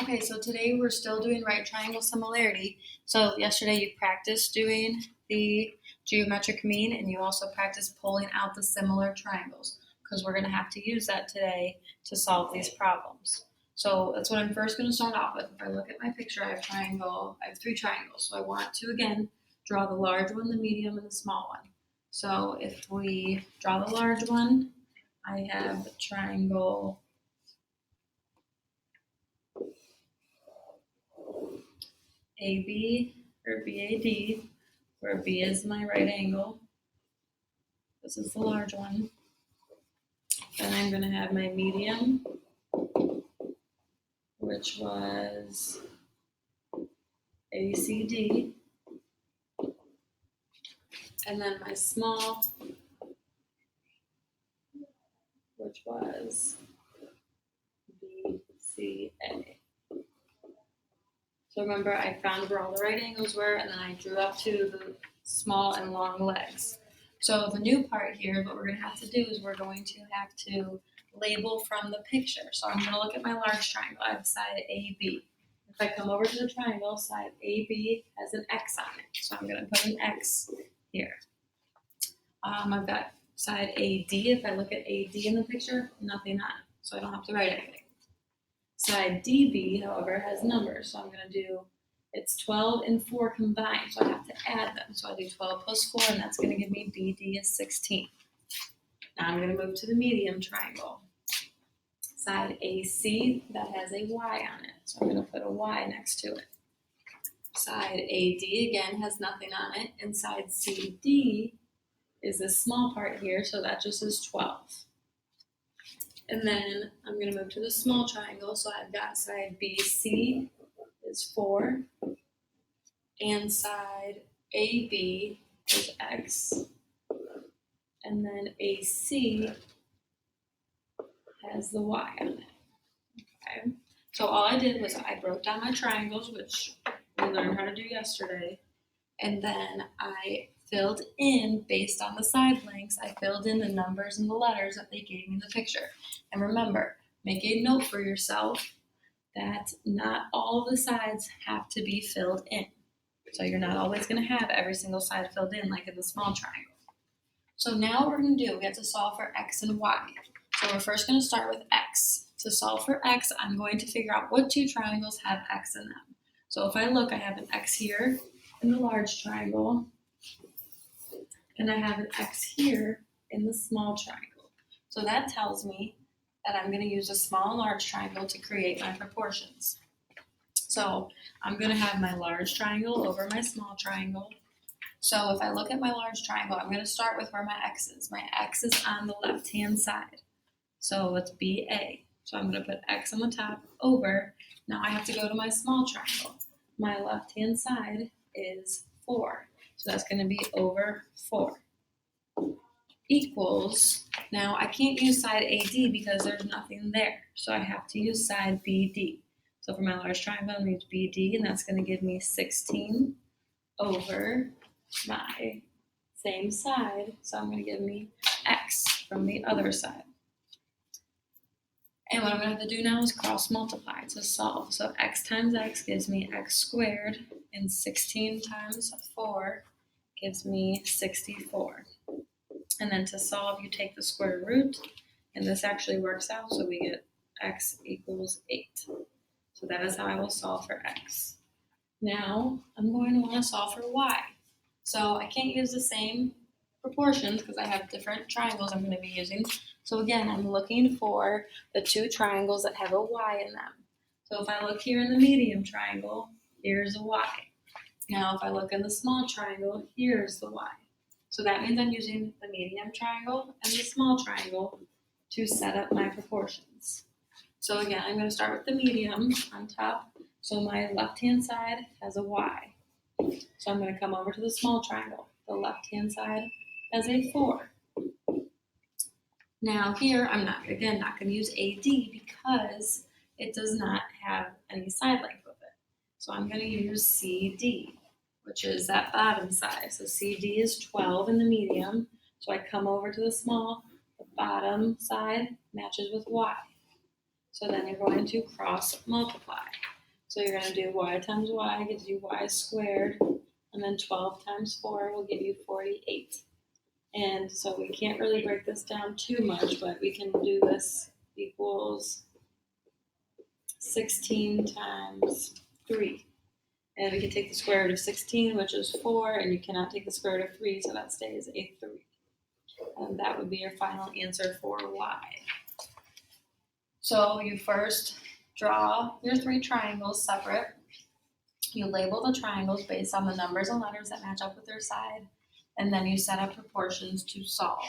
Okay, so today we're still doing right triangle similarity. So yesterday you practiced doing the geometric mean and you also practiced pulling out the similar triangles because we're going to have to use that today to solve these problems. So that's what I'm first going to start off with. If I look at my picture, I have three triangles. So I want to again draw the large one, the medium, and the small one. So if we draw the large one, I have the triangle AB or BAD, where B is my right angle. This is the large one. Then I'm going to have my medium, which was ACD. And then my small, which was BCA. So remember, I found where all the right angles were, and then I drew up to the small and long legs. So the new part here, what we're going to have to do is we're going to have to label from the picture. So I'm going to look at my large triangle. I have side AB. If I come over to the triangle, side AB has an X on it. So I'm going to put an X here. I've got side AD. If I look at AD in the picture, nothing on it. So I don't have to write anything. Side DB, however, has numbers. So I'm going to do, it's 12 and 4 combined. So I have to add them. So I do 12 plus 4, and that's going to give me BD is 16. Now I'm going to move to the medium triangle. Side AC, that has a Y on it. So I'm going to put a Y next to it. Side AD, again, has nothing on it. And side CD is this small part here, so that just is 12. And then I'm going to move to the small triangle. So I've got side BC is 4, and side AB is X, and then AC has the Y on it. Okay. So all I did was I broke down my triangles, which we learned how to do yesterday, and then I filled in, based on the side lengths, I filled in the numbers and the letters that they gave me in the picture. And remember, make a note for yourself that not all of the sides have to be filled in. So you're not always going to have every single side filled in like in the small triangle. So now what we're going to do, we have to solve for X and Y. So we're first going to start with X. To solve for X, I'm going to figure out what two triangles have X in them. So if I look, I have an X here in the large triangle, and I have an X here in the small triangle. So that tells me that I'm going to use a small and large triangle to create my proportions. So I'm going to have my large triangle over my small triangle. So if I look at my large triangle, I'm going to start with where my X is. My X is on the left-hand side. So it's BA. So I'm going to put X on the top over. Now I have to go to my small triangle. My left-hand side is 4. So that's going to be over 4. Equals, now I can't use side AD because there's nothing there. So I have to use side BD. So for my large triangle, I'm going to use BD, and that's going to give me 16 over my same side. So I'm going to give me X from the other side. And what I'm going to have to do now is cross multiply to solve. So X times X gives me X squared, and 16 times 4 gives me 64. And then to solve, you take the square root, and this actually works out, so we get X equals 8. So that is how I will solve for X. Now, I'm going to want to solve for Y. So I can't use the same proportions because I have different triangles I'm going to be using. So again, I'm looking for the two triangles that have a Y in them. So if I look here in the medium triangle, here's a Y. Now if I look in the small triangle, here's the Y. So that means I'm using the medium triangle and the small triangle to set up my proportions. So again, I'm going to start with the medium on top. So my left-hand side has a Y. So I'm going to come over to the small triangle. The left-hand side has a 4. Now here, I'm not going to use AD because it does not have any side length with it. So I'm going to use CD, which is that bottom side. So CD is 12 in the medium. So I come over to the small, the bottom side matches with Y. So then you're going to cross multiply. So you're gonna do y times y gives you y squared, and then 12 times 4 will give you 48. And so we can't really break this down too much, but we can do this equals 16 times 3. And we can take the square root of 16, which is 4, and you cannot take the square root of 3, so that stays a 3. And that would be your final answer for y. So you first draw your 3 triangles separate. You label the triangles based on the numbers and letters that match up with their side, and then you set up proportions to solve.